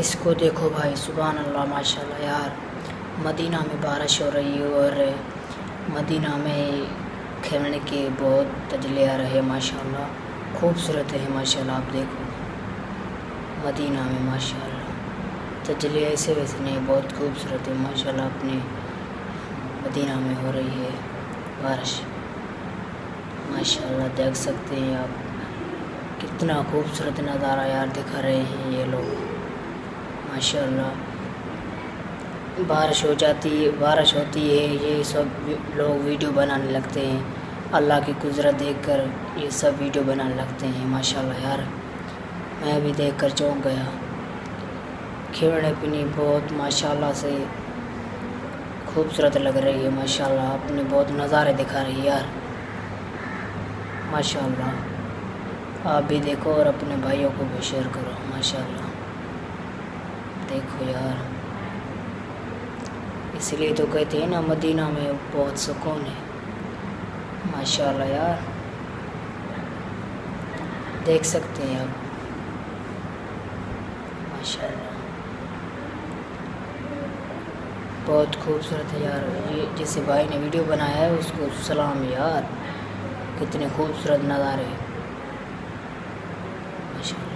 اس کو دیکھو بھائی، سبحان اللہ، ماشاءاللہ یار، مدینہ میں بارش ہو رہی ہے اور مدینہ میں کھیلنے کے بہت تجلی آ رہے ہیں، ماشاءاللہ خوبصورت ہے، ماشاءاللہ آپ دیکھو مدینہ میں ماشاءاللہ تجلی ایسے ویسے نہیں، بہت خوبصورت ہے ماشاءاللہ، اپنے مدینہ میں ہو رہی ہے بارش، ماشاءاللہ دیکھ سکتے ہیں آپ، کتنا خوبصورت نظارہ یار دکھا رہے ہیں یہ لوگ، ماشاءاللہ بارش ہوتی ہے، یہ سب لوگ ویڈیو بنانے لگتے ہیں، اللہ کی قدرت دیکھ کر یہ سب ویڈیو بنانے لگتے ہیں، ماشاءاللہ یار میں بھی دیکھ کر چونک گیا، کھیلنے پینے بہت ماشاءاللہ سے خوبصورت لگ رہی ہے، ماشاءاللہ اپنے بہت نظارے دکھا رہی ہے یار، ماشاءاللہ آپ بھی دیکھو اور اپنے بھائیوں کو بھی شیئر کرو، ماشاءاللہ دیکھو یار، اس لیے تو کہتے ہیں نا مدینہ میں بہت سکون ہے، ماشاءاللہ یار دیکھ سکتے ہیں آپ، ماشاءاللہ بہت خوبصورت ہے یار، یہ جس بھائی نے ویڈیو بنایا ہے اس کو سلام یار، کتنے خوبصورت نظارے، ماشاءاللہ۔